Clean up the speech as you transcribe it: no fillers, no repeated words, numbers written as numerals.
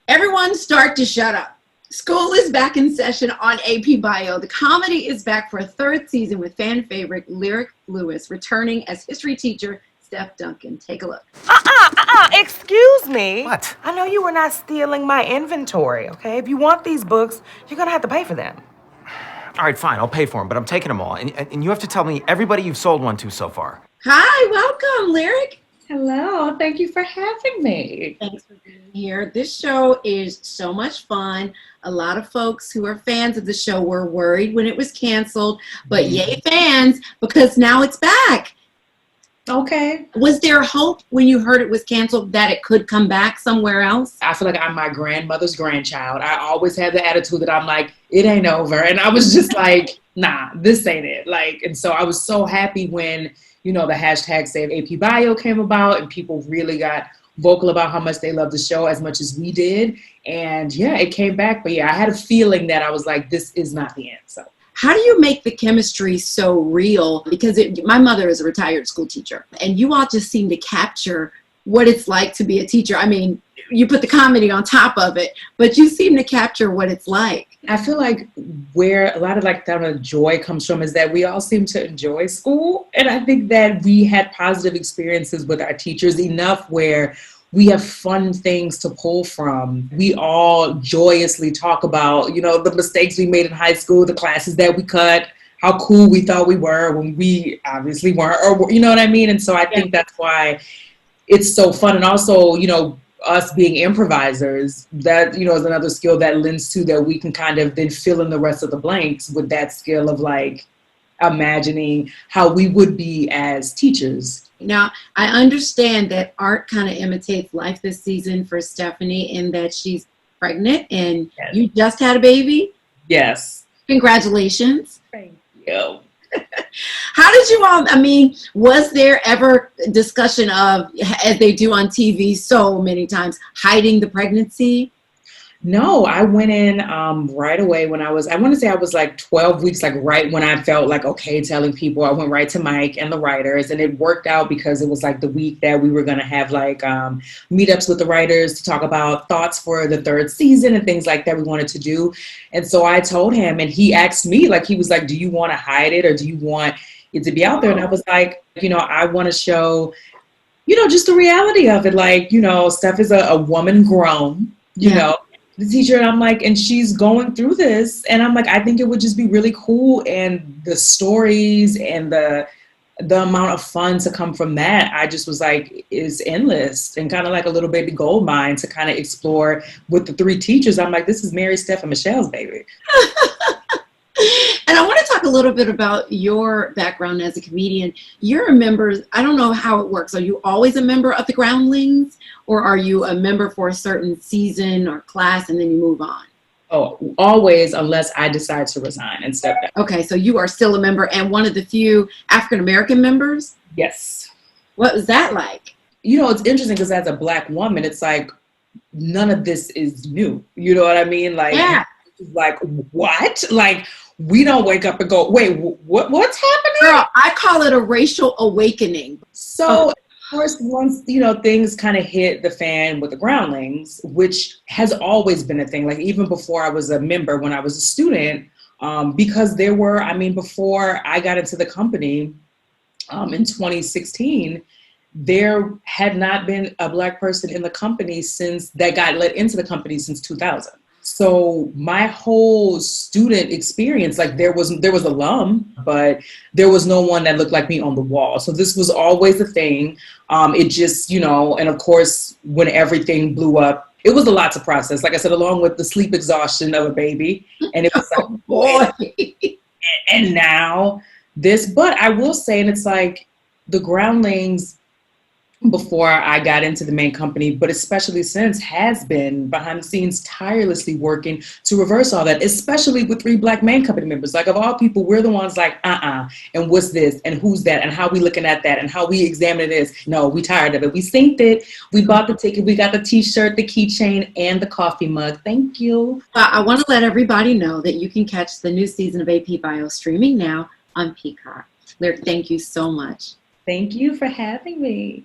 Everyone start to shut up. School is back in session on AP Bio. The comedy is back for a third season with fan favorite Lyric Lewis returning as history teacher Steph Duncan. Take a look. Excuse me. What? I know you were not stealing my inventory, okay? If you want these books, you're gonna have to pay for them. All right, fine, I'll pay for them, but I'm taking them all. And you have to tell me everybody you've sold one to so far. Hi, welcome, Lyric. Hello, thank you for having me. Thanks for being here. This show is so much fun. A lot of folks who are fans of the show were worried when it was canceled, but yay fans, because now it's back. Okay. Was there hope when you heard it was canceled that it could come back somewhere else? I feel like I'm my grandmother's grandchild. I always had the attitude that I'm like, it ain't over. And I was just like, nah, this ain't it. And so I was so happy when, the hashtag Save AP Bio came about and people really got vocal about how much they loved the show as much as we did. And yeah, it came back. But yeah, I had a feeling that I was like, this is not the end. So how do you make the chemistry so real? Because my mother is a retired school teacher, and you all just seem to capture what it's like to be a teacher. I mean, you put the comedy on top of it, but you seem to capture what it's like. I feel like where a lot of that joy comes from is that we all seem to enjoy school. And I think that we had positive experiences with our teachers enough where we have fun things to pull from. We all joyously talk about, the mistakes we made in high school, the classes that we cut, how cool we thought we were when we obviously weren't, or you know what I mean? And so I think that's why it's so fun. And also, us being improvisers, that, is another skill that lends to that we can kind of then fill in the rest of the blanks with that skill of imagining how we would be as teachers. Now, I understand that art kind of imitates life this season for Stephanie in that she's pregnant and you just had a baby. Yes. Congratulations. Thank you. How did you all, was there ever discussion of, as they do on TV so many times, hiding the pregnancy? No, I went in right away when I want to say I was 12 weeks, right when I felt okay telling people. I went right to Mike and the writers, and it worked out because it was the week that we were going to have meetups with the writers to talk about thoughts for the third season and things like that we wanted to do. And so I told him, and he asked me, he was like, do you want to hide it or do you want it to be out there? And I was like, I want to show, just the reality of it. Steph is a woman grown, you know, the teacher, and I'm and she's going through this, and I'm I think it would just be really cool, and the stories and the amount of fun to come from that, I just was is endless, and kind of a little baby gold mine to kind of explore with the three teachers. I'm this is Mary, Steph, and Michelle's baby. And I want to talk a little bit about your background as a comedian. You're a member, I don't know how it works. Are you always a member of the Groundlings, or are you a member for a certain season or class and then you move on? Oh, always, unless I decide to resign and step down. Okay, so you are still a member and one of the few African-American members? Yes. What was that like? It's interesting because as a Black woman, it's none of this is new. You know what I mean? What? We don't wake up and go, wait, what's happening? Girl, I call it a racial awakening. So, of course, once, things kind of hit the fan with the Groundlings, which has always been a thing, even before I was a member, when I was a student, because there were, before I got into the company in 2016, there had not been a Black person in the company that got let into the company since 2000. So my whole student experience, there was alum, but there was no one that looked like me on the wall. So this was always a thing. It just, and of course, when everything blew up, it was a lot to process. Like I said, along with the sleep exhaustion of a baby. And it was boy. And now this, but I will say, and it's the Groundlings, before I got into the main company, but especially since, has been behind the scenes tirelessly working to reverse all that, especially with 3 Black main company members. Of all people, we're the ones and what's this, and who's that, and how we looking at that, and how we examine this. No, we tired of it. We synced it. We bought the ticket. We got the t-shirt, the keychain, and the coffee mug. Thank you. I want to let everybody know that you can catch the new season of AP Bio streaming now on Peacock. Lyric, thank you so much. Thank you for having me.